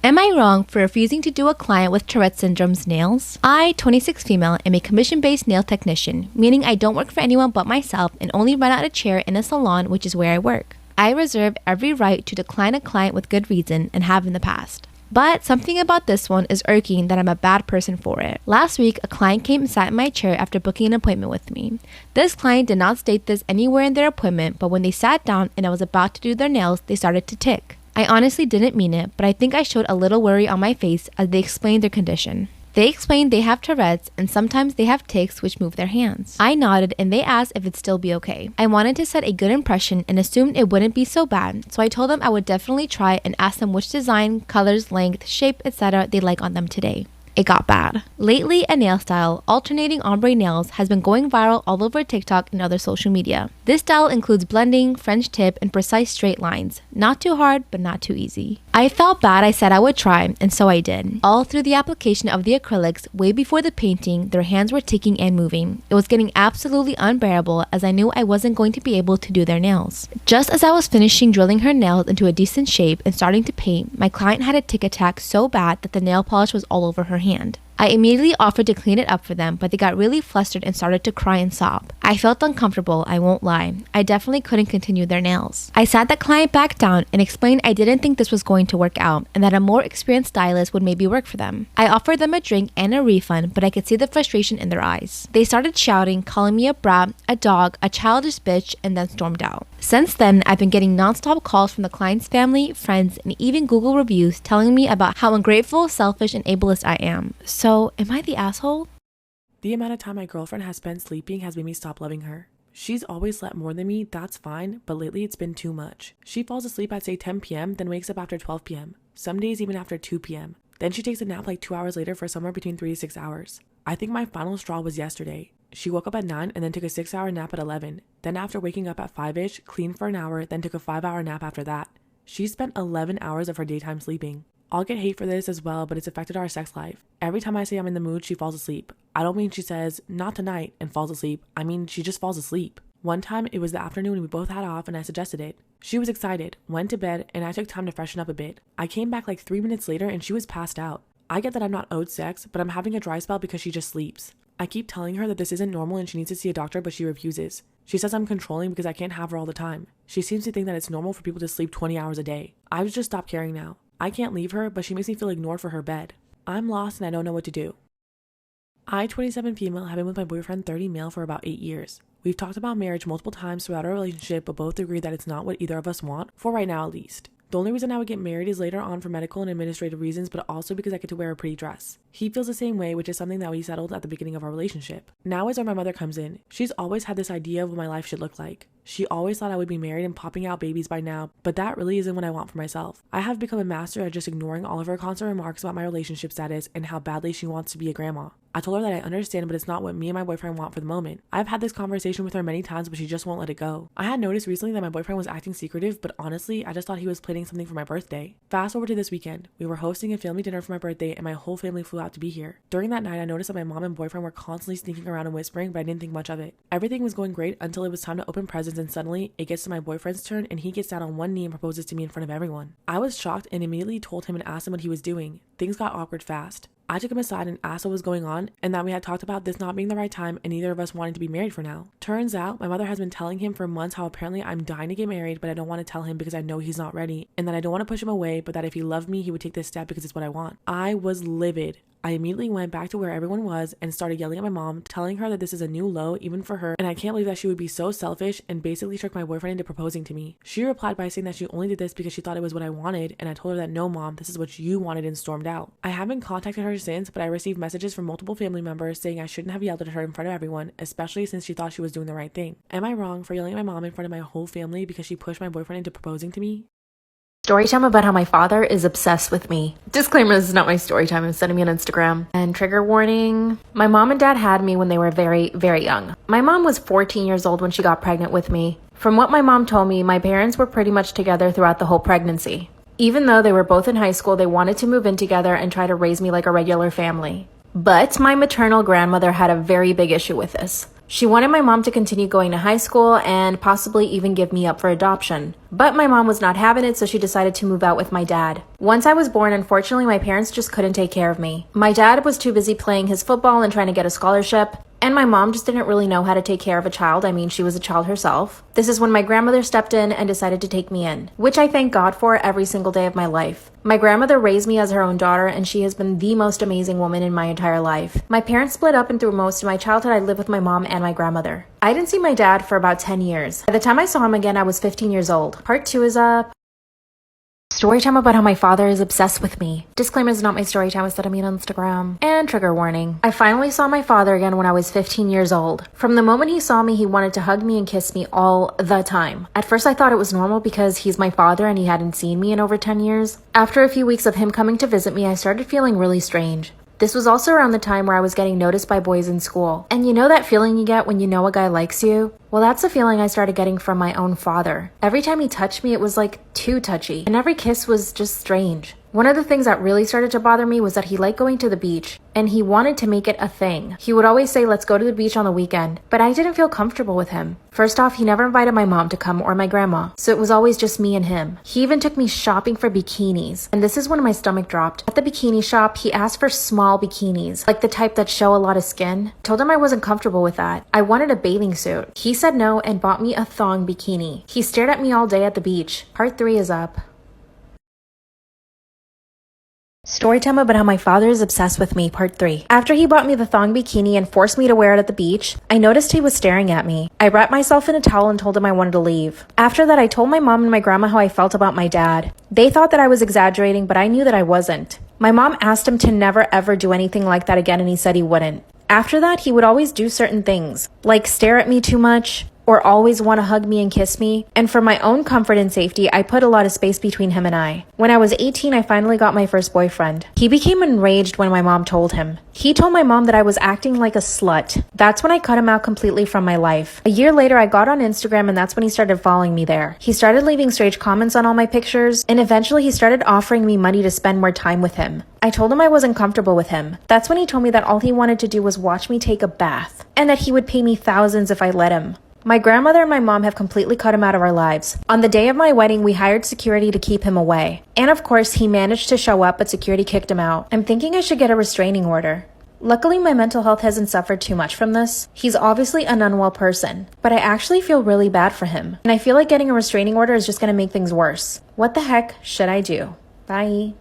Am I wrong for refusing to do a client with Tourette syndrome's nails? I, 26 female, am a commission-based nail technician, meaning I don't work for anyone but myself and only rent out a chair in a salon, which is where I work. I reserve every right to decline a client with good reason and have in the past. But something about this one is irking that I'm a bad person for it. Last week, a client came and sat in my chair after booking an appointment with me. This client did not state this anywhere in their appointment, but when they sat down and I was about to do their nails, they started to tick. I honestly didn't mean it, but I think I showed a little worry on my face as they explained their condition. They explained they have Tourette's and sometimes they have tics which move their hands. I nodded and they asked if it'd still be okay. I wanted to set a good impression and assumed it wouldn't be so bad, so I told them I would definitely try and ask them which design, colors, length, shape, etc. they like on them today. It got bad. Lately, a nail style, alternating ombre nails, has been going viral all over TikTok and other social media. This style includes blending, French tip, and precise straight lines. Not too hard, but not too easy. I felt bad. I said I would try, and so I did. All through the application of the acrylics, way before the painting, their hands were ticking and moving. It was getting absolutely unbearable as I knew I wasn't going to be able to do their nails. Just as I was finishing drilling her nails into a decent shape and starting to paint, my client had a tic attack so bad that the nail polish was all over her hand. I immediately offered to clean it up for them, but they got really flustered and started to cry and sob. I felt uncomfortable, I won't lie. I definitely couldn't continue their nails. I sat that client back down and explained I didn't think this was going to work out and that a more experienced stylist would maybe work for them. I offered them a drink and a refund, but I could see the frustration in their eyes. They started shouting, calling me a brat, a dog, a childish bitch, and then stormed out. Since then, I've been getting nonstop calls from the client's family, friends, and even Google reviews telling me about how ungrateful, selfish, and ableist I am. So, am I the asshole? The amount of time my girlfriend has spent sleeping has made me stop loving her. She's always slept more than me, that's fine, but lately it's been too much. She falls asleep at say 10 p.m., then wakes up after 12 p.m., some days even after 2 p.m. Then she takes a nap like 2 hours later for somewhere between 3 to 6 hours. I think my final straw was yesterday. She woke up at 9 and then took a 6-hour nap at 11. Then after waking up at 5-ish, cleaned for an hour, then took a 5-hour nap after that. She spent 11 hours of her daytime sleeping. I'll get hate for this as well, but it's affected our sex life. Every time I say I'm in the mood, she falls asleep. I don't mean she says, not tonight, and falls asleep. I mean she just falls asleep. One time, it was the afternoon and we both had off and I suggested it. She was excited, went to bed, and I took time to freshen up a bit. I came back like 3 minutes later and she was passed out. I get that I'm not owed sex, but I'm having a dry spell because she just sleeps. I keep telling her that this isn't normal and she needs to see a doctor, but she refuses. She says I'm controlling because I can't have her all the time. She seems to think that it's normal for people to sleep 20 hours a day. I've just stopped caring now. I can't leave her, but she makes me feel ignored for her bed. I'm lost and I don't know what to do. I, 27 female, have been with my boyfriend 30 male for about 8 years. We've talked about marriage multiple times throughout our relationship, but both agree that it's not what either of us want, for right now at least. The only reason I would get married is later on for medical and administrative reasons, but also because I get to wear a pretty dress. He feels the same way, which is something that we settled at the beginning of our relationship. Now is where my mother comes in. She's always had this idea of what my life should look like. She always thought I would be married and popping out babies by now, but that really isn't what I want for myself. I have become a master at just ignoring all of her constant remarks about my relationship status and how badly she wants to be a grandma. I told her that I understand, but it's not what me and my boyfriend want for the moment. I've had this conversation with her many times, but she just won't let it go. I had noticed recently that my boyfriend was acting secretive, but honestly, I just thought he was planning something for my birthday. Fast forward to this weekend. We were hosting a family dinner for my birthday and my whole family flew out to be here. During that night, I noticed that my mom and boyfriend were constantly sneaking around and whispering, but I didn't think much of it. Everything was going great until it was time to open presents, and suddenly it gets to my boyfriend's turn and he gets down on one knee and proposes to me in front of everyone. I was shocked and immediately told him and asked him what he was doing. Things got awkward fast. I took him aside and asked what was going on and that we had talked about this not being the right time and neither of us wanting to be married for now. Turns out my mother has been telling him for months how apparently I'm dying to get married, but I don't want to tell him because I know he's not ready, and that I don't want to push him away, but that if he loved me he would take this step because it's what I want. I was livid. I immediately went back to where everyone was and started yelling at my mom, telling her that this is a new low even for her and I can't believe that she would be so selfish, and basically tricked my boyfriend into proposing to me. She replied by saying that she only did this because she thought it was what I wanted, and I told her that no mom, this is what you wanted, and stormed out. I haven't contacted her since, but I received messages from multiple family members saying I shouldn't have yelled at her in front of everyone, especially since she thought she was doing the right thing. Am I wrong for yelling at my mom in front of my whole family because she pushed my boyfriend into proposing to me? Story time about how my father is obsessed with me. Disclaimer, this is not my story time. I'm sending me on Instagram. And trigger warning, my mom and dad had me when they were very, very young. My mom was 14 years old when she got pregnant with me. From what my mom told me, my parents were pretty much together throughout the whole pregnancy. Even though they were both in high school, they wanted to move in together and try to raise me like a regular family. But my maternal grandmother had a very big issue with this. She wanted my mom to continue going to high school and possibly even give me up for adoption. But my mom was not having it, so she decided to move out with my dad. Once I was born, unfortunately, my parents just couldn't take care of me. My dad was too busy playing his football and trying to get a scholarship. And my mom just didn't really know how to take care of a child. I mean, she was a child herself. This is when my grandmother stepped in and decided to take me in, which I thank God for every single day of my life. My grandmother raised me as her own daughter, and she has been the most amazing woman in my entire life. My parents split up, and through most of my childhood, I lived with my mom and my grandmother. I didn't see my dad for about 10 years. By the time I saw him again, I was 15 years old. Part 2 is up. Story time about how my father is obsessed with me. Disclaimer, is not my story time, instead of me on Instagram. And trigger warning. I finally saw my father again when I was 15 years old. From the moment he saw me, he wanted to hug me and kiss me all the time. At first I thought it was normal because he's my father and he hadn't seen me in over 10 years. After a few weeks of him coming to visit me, I started feeling really strange. This was also around the time where I was getting noticed by boys in school. And you know that feeling you get when you know a guy likes you? Well, that's the feeling I started getting from my own father. Every time he touched me, it was like too touchy. And every kiss was just strange. One of the things that really started to bother me was that he liked going to the beach, and he wanted to make it a thing. He would always say, let's go to the beach on the weekend, but I didn't feel comfortable with him. First off, he never invited my mom to come or my grandma, so it was always just me and him. He even took me shopping for bikinis, and this is when my stomach dropped. At the bikini shop, he asked for small bikinis, like the type that show a lot of skin. Told him I wasn't comfortable with that. I wanted a bathing suit. He said no and bought me a thong bikini. He stared at me all day at the beach. Part 3 is up. Storytime about how my father is obsessed with me, part 3. After he bought me the thong bikini and forced me to wear it at the beach, I noticed he was staring at me. I wrapped myself in a towel and told him I wanted to leave. After that, I told my mom and my grandma how I felt about my dad. They thought that I was exaggerating, but I knew that I wasn't. My mom asked him to never ever do anything like that again, and he said he wouldn't. After that, he would always do certain things, like stare at me too much, or always want to hug me and kiss me. And for my own comfort and safety, I put a lot of space between him and I. When I was 18, I finally got my first boyfriend. He became enraged when my mom told him. He told my mom that I was acting like a slut. That's when I cut him out completely from my life. A year later, I got on Instagram, and that's when he started following me there. He started leaving strange comments on all my pictures, and eventually he started offering me money to spend more time with him. I told him I wasn't comfortable with him. That's when he told me that all he wanted to do was watch me take a bath, and that he would pay me thousands if I let him. My grandmother and my mom have completely cut him out of our lives. On the day of my wedding, we hired security to keep him away. And of course, he managed to show up, but security kicked him out. I'm thinking I should get a restraining order. Luckily, my mental health hasn't suffered too much from this. He's obviously an unwell person, but I actually feel really bad for him. And I feel like getting a restraining order is just going to make things worse. What the heck should I do? Bye.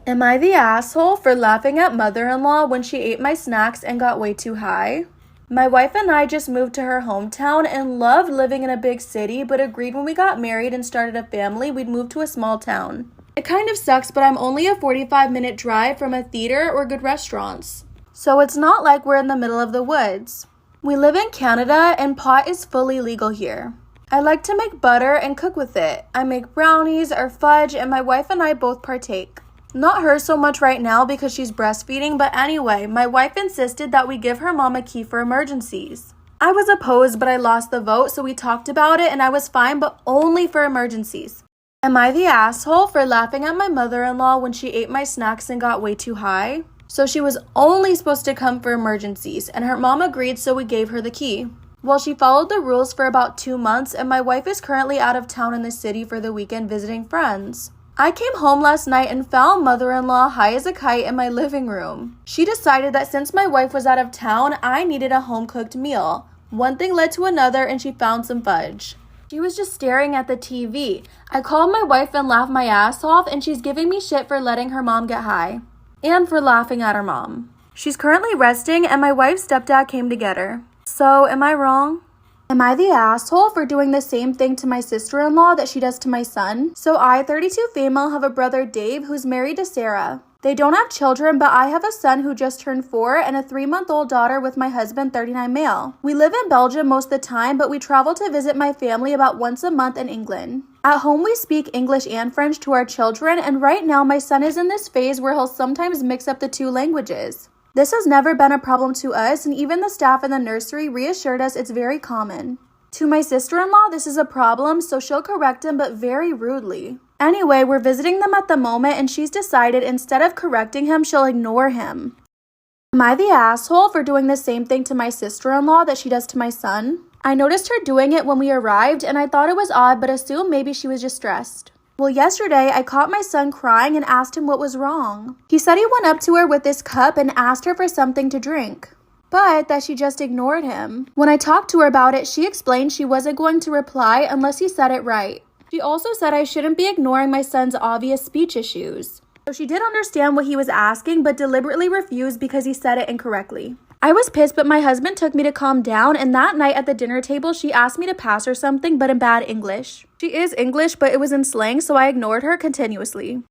Am I the asshole for laughing at mother-in-law when she ate my snacks and got way too high? My wife and I just moved to her hometown and loved living in a big city, but agreed when we got married and started a family, we'd move to a small town. It kind of sucks, but I'm only a 45-minute drive from a theater or good restaurants. So it's not like we're in the middle of the woods. We live in Canada and pot is fully legal here. I like to make butter and cook with it. I make brownies or fudge, and my wife and I both partake. Not her so much right now because she's breastfeeding, but anyway, my wife insisted that we give her mom a key for emergencies. I was opposed, but I lost the vote, so we talked about it and I was fine, but only for emergencies. Am I the asshole for laughing at my mother-in-law when she ate my snacks and got way too high? So she was only supposed to come for emergencies, and her mom agreed, so we gave her the key. Well, she followed the rules for about 2 months, and my wife is currently out of town in the city for the weekend visiting friends. I came home last night and found mother-in-law high as a kite in my living room. She decided that since my wife was out of town, I needed a home-cooked meal. One thing led to another and she found some fudge. She was just staring at the TV. I called my wife and laughed my ass off, and she's giving me shit for letting her mom get high. And for laughing at her mom. She's currently resting and my wife's stepdad came to get her. So, am I wrong? Am I the asshole for doing the same thing to my sister-in-law that she does to my son? So I, 32 female, have a brother Dave who's married to Sarah. They don't have children, but I have a son who just turned 4 and a 3-month-old daughter with my husband, 39 male. We live in Belgium most of the time, but we travel to visit my family about once a month in England. At home, we speak English and French to our children, and right now my son is in this phase where he'll sometimes mix up the 2 languages. This has never been a problem to us, and even the staff in the nursery reassured us it's very common. To my sister-in-law, this is a problem, so she'll correct him, but very rudely. Anyway, we're visiting them at the moment, and she's decided instead of correcting him, she'll ignore him. Am I the asshole for doing the same thing to my sister-in-law that she does to my son? I noticed her doing it when we arrived and I thought it was odd but assumed maybe she was just stressed. Well, yesterday I caught my son crying and asked him what was wrong. He said he went up to her with this cup and asked her for something to drink, but that she just ignored him. When I talked to her about it, she explained she wasn't going to reply unless he said it right. She also said I shouldn't be ignoring my son's obvious speech issues. So she did understand what he was asking, but deliberately refused because he said it incorrectly. I was pissed, but my husband took me to calm down, and that night at the dinner table, she asked me to pass her something, but in bad English. She is English, but it was in slang, so I ignored her continuously.